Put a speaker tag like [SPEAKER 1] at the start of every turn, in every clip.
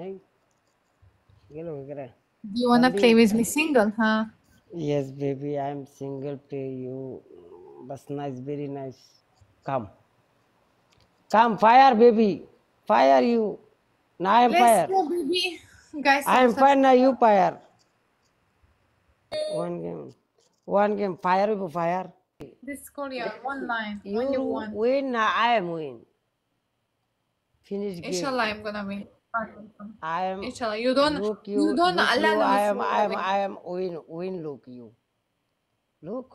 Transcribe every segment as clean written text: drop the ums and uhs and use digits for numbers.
[SPEAKER 1] Hey, hello, Vikra.
[SPEAKER 2] Do you wanna play
[SPEAKER 1] Baldi.
[SPEAKER 2] with me single, huh?
[SPEAKER 1] Yes, baby, I'm single. Play you. But nice, very nice. Come, come, fire, baby, fire you. Now I am
[SPEAKER 2] Let's
[SPEAKER 1] fire.
[SPEAKER 2] go, baby. Guys,
[SPEAKER 1] I
[SPEAKER 2] some
[SPEAKER 1] am fire. Now
[SPEAKER 2] subscribe.
[SPEAKER 1] you fire. One game. Fire, you fire.
[SPEAKER 2] This Korea, one line, only
[SPEAKER 1] You
[SPEAKER 2] one.
[SPEAKER 1] win. Now I am win. Finish game.
[SPEAKER 2] Inshallah, I'm gonna win.
[SPEAKER 1] I am.
[SPEAKER 2] Inshallah,
[SPEAKER 1] Look
[SPEAKER 2] you
[SPEAKER 1] you.
[SPEAKER 2] don't
[SPEAKER 1] Look you.
[SPEAKER 2] Allah
[SPEAKER 1] I
[SPEAKER 2] knows
[SPEAKER 1] am.
[SPEAKER 2] you
[SPEAKER 1] I
[SPEAKER 2] will
[SPEAKER 1] am.
[SPEAKER 2] win.
[SPEAKER 1] I am win. Win. Look you. Look.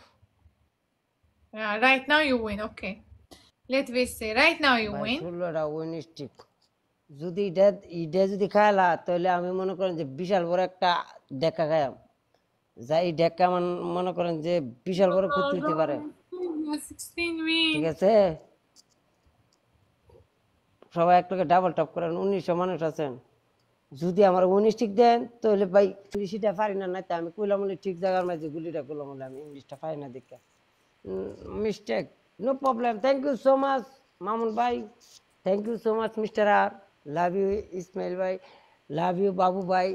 [SPEAKER 2] Yeah, right now you win. Okay. Let me say, right now you
[SPEAKER 1] ভাই
[SPEAKER 2] win.
[SPEAKER 1] ষোলোটা উইনিস্টিক যদি এটা যদি খাইলা তাহলে আমি মনে করেন যে বিশাল বড় একটা ডেকা খাইলাম যা এই ডেকা মনে করেন যে বিশাল বড় ক্ষতি হতে পারে
[SPEAKER 2] 16
[SPEAKER 1] ঠিক
[SPEAKER 2] win.
[SPEAKER 1] আছে সবাই একটাকে ডাবল টপ করেন 1900 মানুষ আছেন যদি আমার উইনিস্টিক দেন তাহলে ভাই সেটা পারি না না আমি কইলাম বলে ঠিক জায়গার মাঝে গুলিটা করলাম বলে আমি ইংলিশটা পারি না দেখে mistake no problem thank you so much Mamun ভাই thank you so much mister আর লাভ ইউ ইসমাইল ভাই লাভ ইউ বাবু ভাই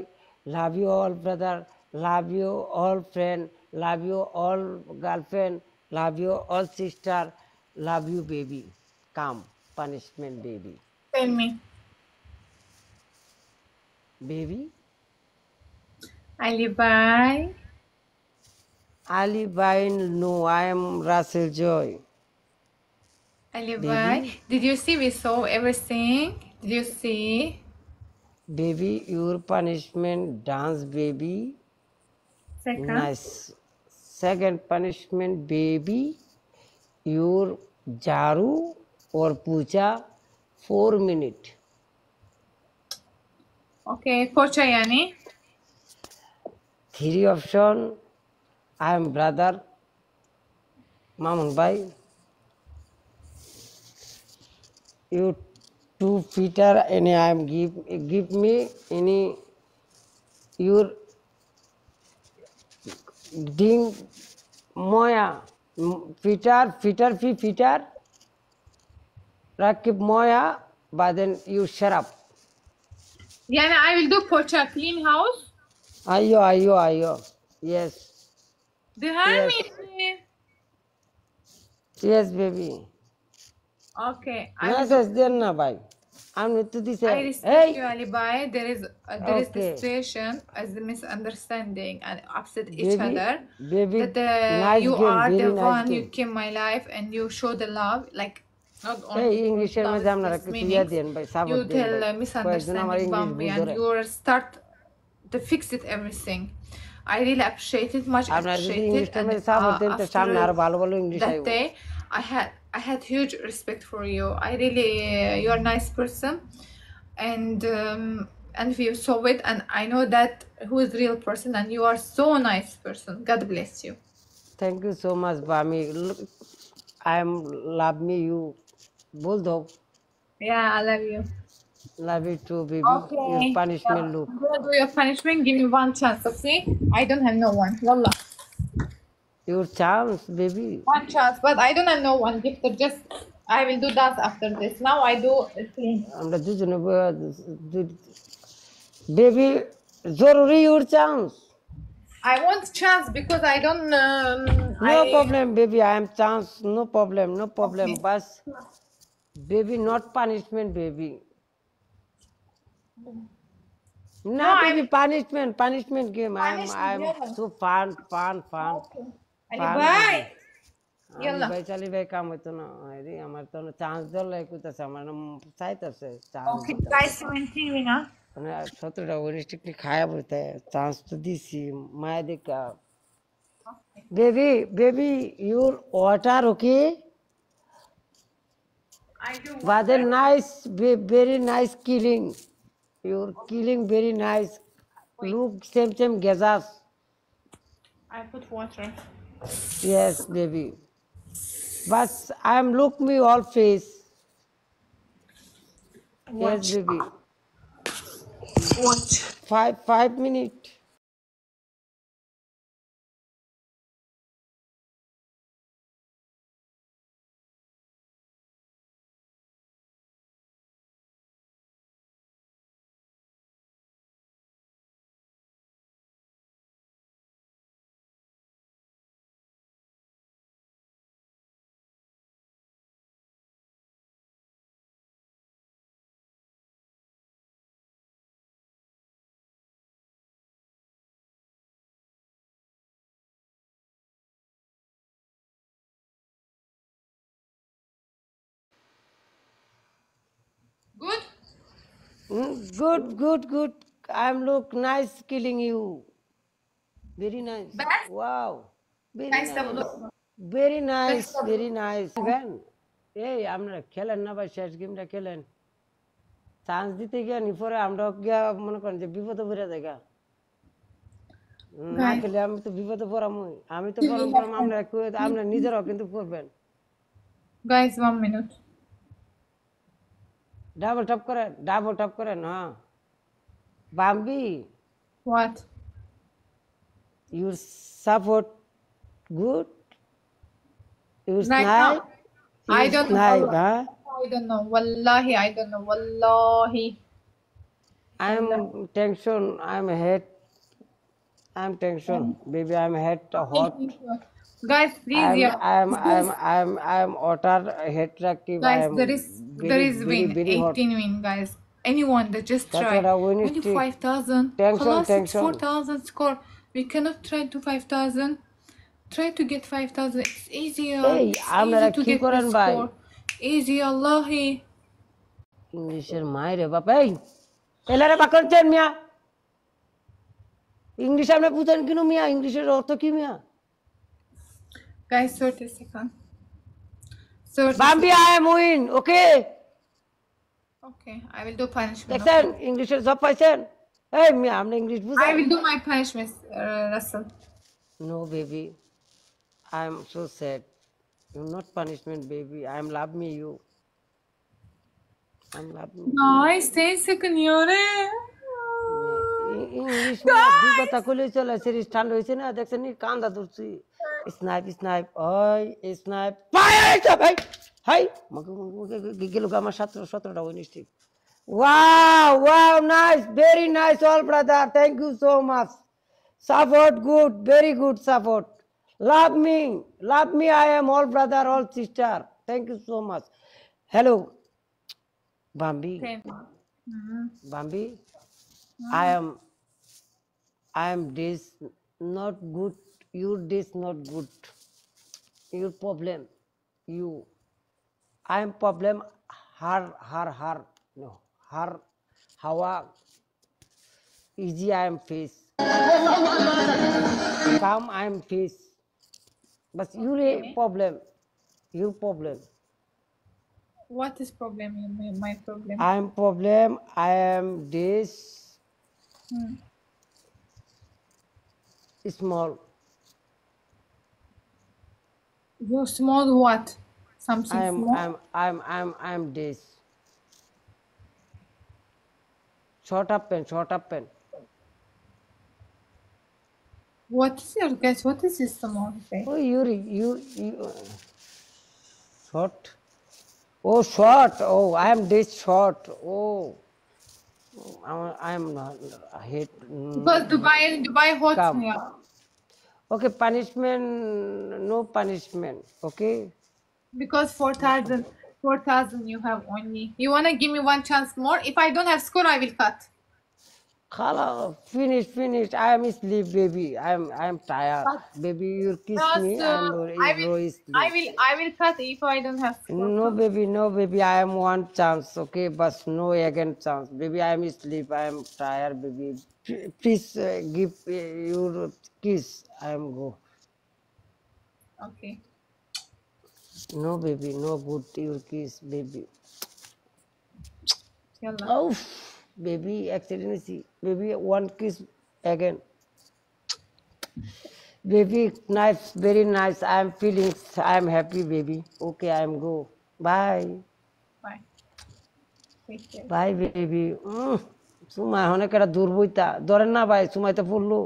[SPEAKER 1] love you all brother love you all friend love you all girlfriend love you all sister love you baby come punishment baby
[SPEAKER 2] Tell me.
[SPEAKER 1] Baby
[SPEAKER 2] Ali, bye.
[SPEAKER 1] Ali Bain, no, I am Russell Joy.
[SPEAKER 2] Ali, bye.
[SPEAKER 1] Baby,
[SPEAKER 2] Did you see we saw everything? Did you see?
[SPEAKER 1] baby, your punishment dance, baby.
[SPEAKER 2] Second.
[SPEAKER 1] Nice. Second punishment, baby, your jaru or puja 4 minutes.
[SPEAKER 2] Okay. Pocha yani.
[SPEAKER 1] Three option, I am brother, Mamun Bhai. You 2 feet any I am give me any your ding moya fitter rakib moya but then you shut up
[SPEAKER 2] Yani I will do pocha clean house.
[SPEAKER 1] ayo yes
[SPEAKER 2] Behind
[SPEAKER 1] yes
[SPEAKER 2] me.
[SPEAKER 1] yes baby
[SPEAKER 2] Okay. I will do.
[SPEAKER 1] message then na bhai I'm to this
[SPEAKER 2] I respect
[SPEAKER 1] hey
[SPEAKER 2] you, Ali. There is the
[SPEAKER 1] okay
[SPEAKER 2] situation as the misunderstanding and upset each
[SPEAKER 1] baby
[SPEAKER 2] other.
[SPEAKER 1] baby
[SPEAKER 2] That
[SPEAKER 1] nice
[SPEAKER 2] you
[SPEAKER 1] game
[SPEAKER 2] are
[SPEAKER 1] very
[SPEAKER 2] the
[SPEAKER 1] nice
[SPEAKER 2] one you
[SPEAKER 1] game
[SPEAKER 2] came my life and you show the love, like not
[SPEAKER 1] এই
[SPEAKER 2] only for
[SPEAKER 1] ইংলিশের
[SPEAKER 2] love
[SPEAKER 1] মধ্যে
[SPEAKER 2] is
[SPEAKER 1] আপনারা
[SPEAKER 2] plus
[SPEAKER 1] কিছু ইয়া
[SPEAKER 2] meanings.
[SPEAKER 1] দেন ভাই support
[SPEAKER 2] You
[SPEAKER 1] then
[SPEAKER 2] tell
[SPEAKER 1] ভাই কয়েকজন আমার
[SPEAKER 2] misunderstanding
[SPEAKER 1] English
[SPEAKER 2] Bambi
[SPEAKER 1] ভুল
[SPEAKER 2] and
[SPEAKER 1] ধরে
[SPEAKER 2] you will start to fix it everything. I really appreciate it, much
[SPEAKER 1] আপনারা যদি
[SPEAKER 2] appreciated,
[SPEAKER 1] ইংলিশটার
[SPEAKER 2] and
[SPEAKER 1] মধ্যে সাপোর্ট দেন তো
[SPEAKER 2] after
[SPEAKER 1] সামনে আরো ভালো ভালো ইংলিশ
[SPEAKER 2] that
[SPEAKER 1] আইব
[SPEAKER 2] day, I had huge respect for you. I really you're a nice person, and if you saw it, and I know that who is real person, and you are so nice person. God bless you.
[SPEAKER 1] Thank you so much बामी I am love me you बोल दो
[SPEAKER 2] Yeah, I love you.
[SPEAKER 1] Love you too baby your
[SPEAKER 2] Okay. Yeah.
[SPEAKER 1] Punishment
[SPEAKER 2] I'm
[SPEAKER 1] look
[SPEAKER 2] gonna do your punishment. Give me one chance, okay? I don't have no one. Wallah.
[SPEAKER 1] Your chance baby
[SPEAKER 2] One chance, but I don't have no one gifted. Just I will do that after this. Now I do clean.
[SPEAKER 1] আমরা দুজনে baby জরুরি your chance
[SPEAKER 2] I want chance because I don't.
[SPEAKER 1] No
[SPEAKER 2] I
[SPEAKER 1] problem baby I am chance no problem
[SPEAKER 2] okay.
[SPEAKER 1] बस baby not punishment baby
[SPEAKER 2] No,
[SPEAKER 1] ना baby
[SPEAKER 2] I'm
[SPEAKER 1] punishment game I
[SPEAKER 2] punishment.
[SPEAKER 1] am
[SPEAKER 2] Yalla.
[SPEAKER 1] so fun
[SPEAKER 2] Okay. Ali,
[SPEAKER 1] fun baby
[SPEAKER 2] bye.
[SPEAKER 1] Ali
[SPEAKER 2] Yalla.
[SPEAKER 1] ভাই চালি ভাই কাম হইতো না আরে আমার তো চান্স দিলে কইতাছে আমার নাম চাইতাছে চান্স
[SPEAKER 2] Okay,
[SPEAKER 1] দিতাম
[SPEAKER 2] guys, 17 na.
[SPEAKER 1] মানে 17টা ওয়েস্টিকলি খায়া বলতে চান্স তো দিছি মায়া দেখা
[SPEAKER 2] Okay.
[SPEAKER 1] Baby your water okay
[SPEAKER 2] I do
[SPEAKER 1] বাদে
[SPEAKER 2] water.
[SPEAKER 1] Nice very nice killing your killing very nice
[SPEAKER 2] Wait,
[SPEAKER 1] look same gorgeous
[SPEAKER 2] I put water.
[SPEAKER 1] Yes baby বাস I am look me all face yes
[SPEAKER 2] Watch.
[SPEAKER 1] Baby
[SPEAKER 2] Watch.
[SPEAKER 1] 5 minutes Good. I'm look nice killing you. Very nice.
[SPEAKER 2] بس
[SPEAKER 1] Wow. Very
[SPEAKER 2] guys طب
[SPEAKER 1] nice.
[SPEAKER 2] look
[SPEAKER 1] Very
[SPEAKER 2] بس
[SPEAKER 1] nice.
[SPEAKER 2] طب
[SPEAKER 1] Very nice. Even. এই আমরা খেলেন না ভাই শেষ গেমটা খেলেন chance দিতে গিয়া নি পরে আমরা গিয়া মনে করেন যে বিপদে পড়ে যায় গা। না
[SPEAKER 2] guys
[SPEAKER 1] খেলে আমি তো বিপদে পড়ামই আমি তো
[SPEAKER 2] we
[SPEAKER 1] পড়াম
[SPEAKER 2] have
[SPEAKER 1] আমরা আমরা নিজেরাও কিন্তু করবেন
[SPEAKER 2] guys 1 minute
[SPEAKER 1] ডাবল টপ করেন হ্যাঁ Bambi
[SPEAKER 2] what
[SPEAKER 1] your support good your
[SPEAKER 2] right now
[SPEAKER 1] snipe
[SPEAKER 2] I
[SPEAKER 1] your
[SPEAKER 2] don't know
[SPEAKER 1] snipe
[SPEAKER 2] والله.
[SPEAKER 1] হ্যাঁ
[SPEAKER 2] I don't know wallahi I don't know wallahi
[SPEAKER 1] I'm tension I'm head I'm tension baby I'm head hot
[SPEAKER 2] guys please yeah
[SPEAKER 1] I'm otter head reactive I
[SPEAKER 2] guys
[SPEAKER 1] am
[SPEAKER 2] there is
[SPEAKER 1] very
[SPEAKER 2] win
[SPEAKER 1] hot
[SPEAKER 2] 18 win guys anyone that just
[SPEAKER 1] that's
[SPEAKER 2] try
[SPEAKER 1] what I win
[SPEAKER 2] only
[SPEAKER 1] stick
[SPEAKER 2] 5,000
[SPEAKER 1] tension
[SPEAKER 2] خلاص it's
[SPEAKER 1] tension
[SPEAKER 2] 4,000 score we cannot try to 5,000 try to get 5,000 it's easier
[SPEAKER 1] এই
[SPEAKER 2] it's
[SPEAKER 1] আপনারা
[SPEAKER 2] easy to
[SPEAKER 1] কি
[SPEAKER 2] get the
[SPEAKER 1] করেন ভাই
[SPEAKER 2] score easy Allahi
[SPEAKER 1] ইংলিশের মায়েরে বাপ এই এলারে বাকরছেন মিয়া English আপনি বুঝেন কিনো মিয়া ইংলিশের অর্থ কি মিয়া
[SPEAKER 2] guys 30 seconds 30
[SPEAKER 1] Bambi I am win okay
[SPEAKER 2] okay I will do punishment
[SPEAKER 1] দেখছেন ইংলিশের জব পাইছেন এই মিয়া আপনি ইংলিশ
[SPEAKER 2] I
[SPEAKER 1] বুঝেন
[SPEAKER 2] will do my punishment Russell
[SPEAKER 1] no baby I am so sad you not punishment baby I am love me you I'm love me
[SPEAKER 2] guys 10 seconds yore
[SPEAKER 1] English মিয়া দুই কথা কইলে চলে সিরিজ ঠান্ডা হইছে না দেখছেন নি কান্দা ধরছি স্নাইপ ওই স্নাইপ ফায়ার ভাই হাই মগে গেল আমার 17টা উইনিশ ঠিক wow nice very nice all brother thank you so much support good very good support love me I am all brother all sister thank you so much hello Bambi Bambi I am this not good your this not good your problem you I am problem her no her hawa easy I am face calm I am face but your problem
[SPEAKER 2] what is problem my problem
[SPEAKER 1] I am problem I am this small
[SPEAKER 2] you small what something small
[SPEAKER 1] I am this short up pen
[SPEAKER 2] what is your guess what is this small thing
[SPEAKER 1] oh you short oh I am this short oh I am not hate
[SPEAKER 2] because Dubai hot
[SPEAKER 1] Come.
[SPEAKER 2] here
[SPEAKER 1] okay punishment no punishment okay
[SPEAKER 2] because 4,000 you have only you want to give me one chance more if I don't have score I will cut
[SPEAKER 1] Khala, finish I am sleep baby I am tired baby you kiss me
[SPEAKER 2] I will cut if I don't have score
[SPEAKER 1] no baby I am one chance okay but no again chance baby I am sleep I am tired baby please give your kiss I am go
[SPEAKER 2] okay
[SPEAKER 1] no baby no good your kiss baby
[SPEAKER 2] Yalla.
[SPEAKER 1] oh baby accidentally baby one kiss again baby nice very nice I am feeling I am happy baby okay I am go bye
[SPEAKER 2] bye take care
[SPEAKER 1] bye baby Suma অনেক একটা দূর বইতা ধরেন না ভাই সুমাইতে পড়লো